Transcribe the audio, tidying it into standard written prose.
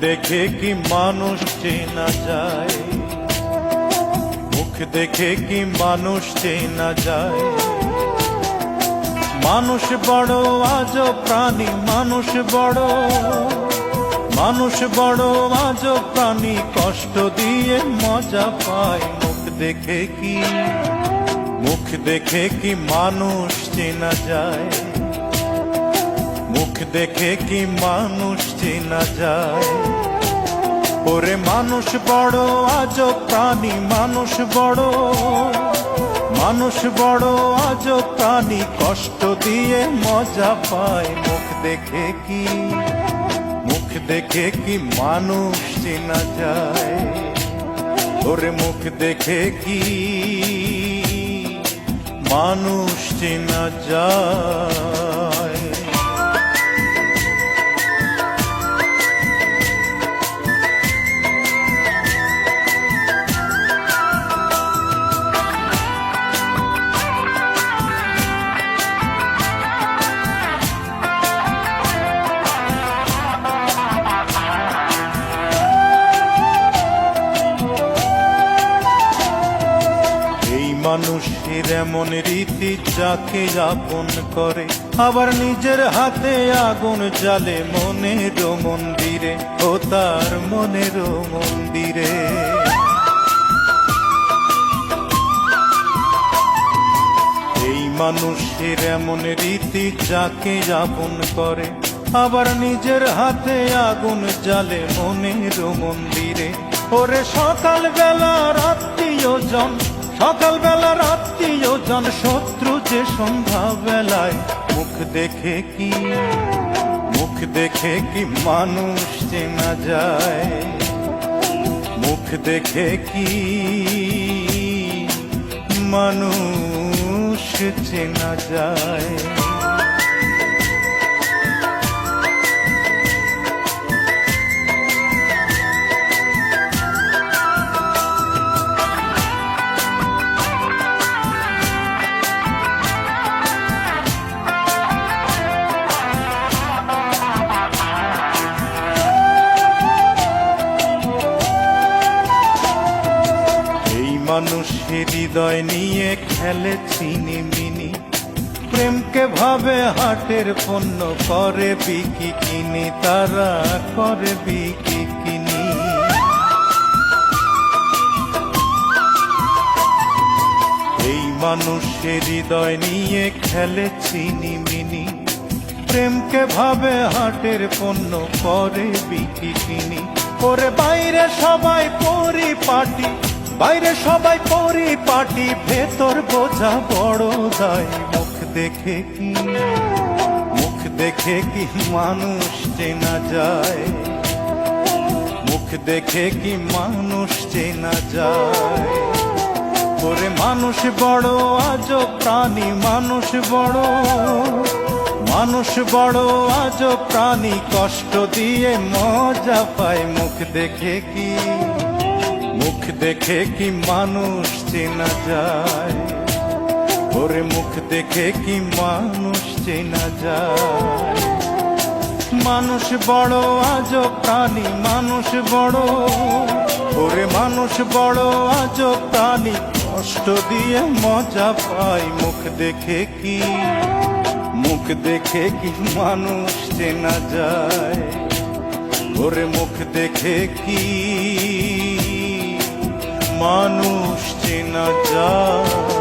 দেখে কি মানুষ চেনা যায়, মুখ দেখে কি মানুষ চেনা যায়। মানুষ বড় আজব প্রাণী, মানুষ বড় আজব প্রাণী, কষ্ট দিয়ে মজা পায়। মুখ দেখে কি মানুষ চেনা যায়, মুখ দেখে কি মানুষ চেনা যায়। ওরে মানুষ বড় আজব প্রাণী, মানুষ বড় আজব প্রাণী, কষ্ট দিয়ে মজা পায়। মুখ দেখে কি মানুষ চেনা যায়। ওরে মুখ দেখে কি মানুষ চেনা যায়। মানুষের এমন রীতি, যাকে আপন করে আবার নিজের হাতে আগুন জ্বালে মনের মন্দিরে, ও তার মনের মন্দিরে। এই মানুষের এমন রীতি, যাকে আপন করে আবার নিজের হাতে আগুন জ্বালে মনের মন্দিরে। ওরে সকালবেলা আত্মীয়জন, সকালবেলার আত্মীয়জন, শত্রু যে সন্ধ্যা বেলায়। মুখ দেখে কি মানুষ চেনা যায়, মুখ দেখে কি মানুষ চেনা যায়। মানুষের হৃদয় নিয়ে খেলে ছিনিমিনি, প্রেমকে ভাবে হাটের পণ্য, করে বিকি কিনি, তারা করে বিকি কিনি। এই মানুষের হৃদয় নিয়ে খেলে ছিনিমিনি, প্রেমকে ভাবে হাটের পণ্য, করে বিকি কিনি। ওরে বাইরে সবাই পরিপাটি, বাইরে সবাই পরিপাটি, ভেতর বোঝা বড় দায়। মুখ দেখে কি মানুষ চেনা যায়, মুখ দেখে কি মানুষ চেনা যায়। ওরে মানুষ বড় আজব প্রাণী, মানুষ বড় আজব প্রাণী, কষ্ট দিয়ে মজা পায়। মুখ দেখে কি মানুষ চেনা যায়। ওরে মুখ দেখে কি মানুষ চেনা যায়। মানুষ বড় আজব প্রাণী, মানুষ বড়, ওরে মানুষ বড় আজব প্রাণী, কষ্ট দিয়ে মজা পায়। মুখ দেখে কি মানুষ চেনা যায়। ওরে মুখ দেখে কি মানুষ চেনা যায়।